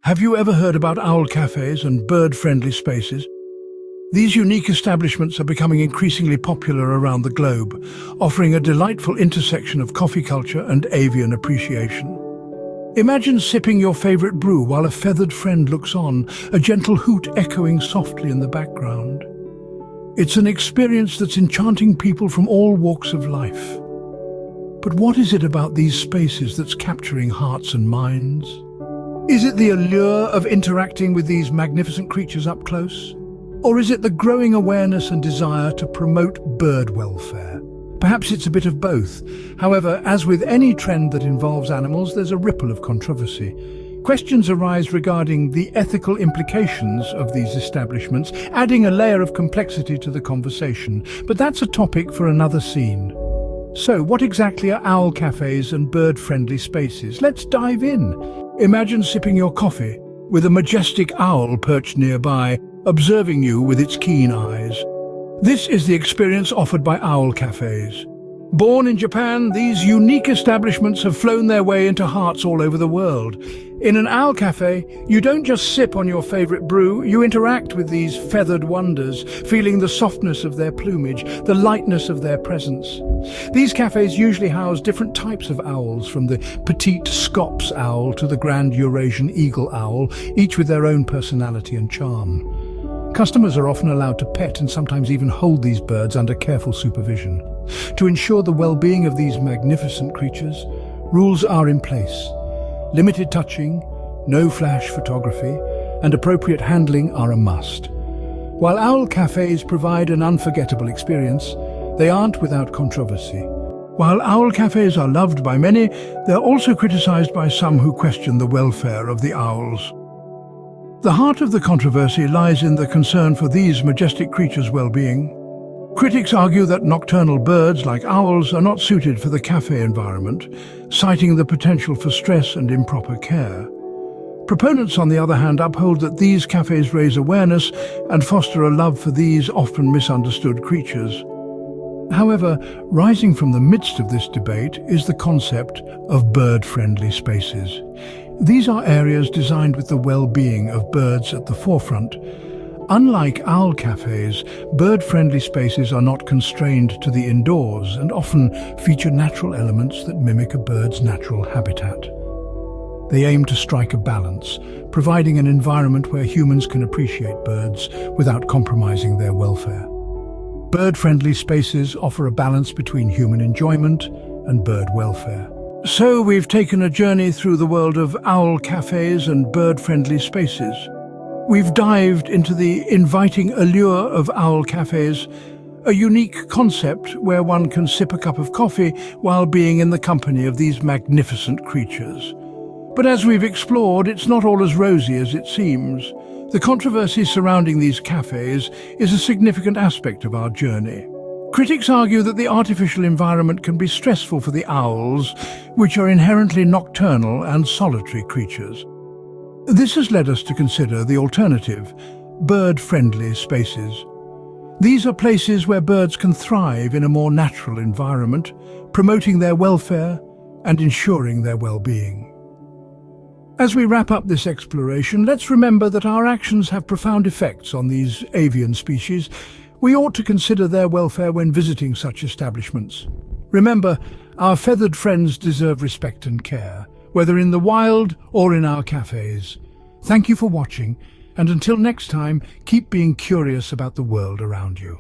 Have you ever heard about owl cafes and bird-friendly spaces? These unique establishments are becoming increasingly popular around the globe, offering a delightful intersection of coffee culture and avian appreciation. Imagine sipping your favorite brew while a feathered friend looks on, a gentle hoot echoing softly in the background. It's an experience that's enchanting people from all walks of life. But what is it about these spaces that's capturing hearts and minds? Is it the allure of interacting with these magnificent creatures up close? Or is it the growing awareness and desire to promote bird welfare? Perhaps it's a bit of both. However, as with any trend that involves animals, there's a ripple of controversy. Questions arise regarding the ethical implications of these establishments, adding a layer of complexity to the conversation. But that's a topic for another scene. So, what exactly are owl cafes and bird-friendly spaces? Let's dive in. Imagine sipping your coffee with a majestic owl perched nearby, observing you with its keen eyes. This is the experience offered by owl cafes. Born in Japan, these unique establishments have flown their way into hearts all over the world. In an owl cafe, you don't just sip on your favorite brew, you interact with these feathered wonders, feeling the softness of their plumage, the lightness of their presence. These cafes usually house different types of owls, from the petite Scops owl to the grand Eurasian eagle owl, each with their own personality and charm. Customers are often allowed to pet and sometimes even hold these birds under careful supervision. To ensure the well-being of these magnificent creatures, rules are in place. Limited touching, no flash photography, and appropriate handling are a must. While owl cafes provide an unforgettable experience, they aren't without controversy. While owl cafes are loved by many, they're also criticized by some who question the welfare of the owls. The heart of the controversy lies in the concern for these majestic creatures' well-being. Critics argue that nocturnal birds like owls are not suited for the cafe environment, citing the potential for stress and improper care. Proponents, on the other hand, uphold that these cafes raise awareness and foster a love for these often misunderstood creatures. However, rising from the midst of this debate is the concept of bird-friendly spaces. These are areas designed with the well-being of birds at the forefront. Unlike owl cafes, bird-friendly spaces are not constrained to the indoors and often feature natural elements that mimic a bird's natural habitat. They aim to strike a balance, providing an environment where humans can appreciate birds without compromising their welfare. Bird-friendly spaces offer a balance between human enjoyment and bird welfare. So we've taken a journey through the world of owl cafes and bird-friendly spaces. We've dived into the inviting allure of owl cafes, a unique concept where one can sip a cup of coffee while being in the company of these magnificent creatures. But as we've explored, it's not all as rosy as it seems. The controversy surrounding these cafes is a significant aspect of our journey. Critics argue that the artificial environment can be stressful for the owls, which are inherently nocturnal and solitary creatures. This has led us to consider the alternative, bird-friendly spaces. These are places where birds can thrive in a more natural environment, promoting their welfare and ensuring their well-being. As we wrap up this exploration, let's remember that our actions have profound effects on these avian species. We ought to consider their welfare when visiting such establishments. Remember, our feathered friends deserve respect and care, whether in the wild or in our cafes. Thank you for watching, and until next time, keep being curious about the world around you.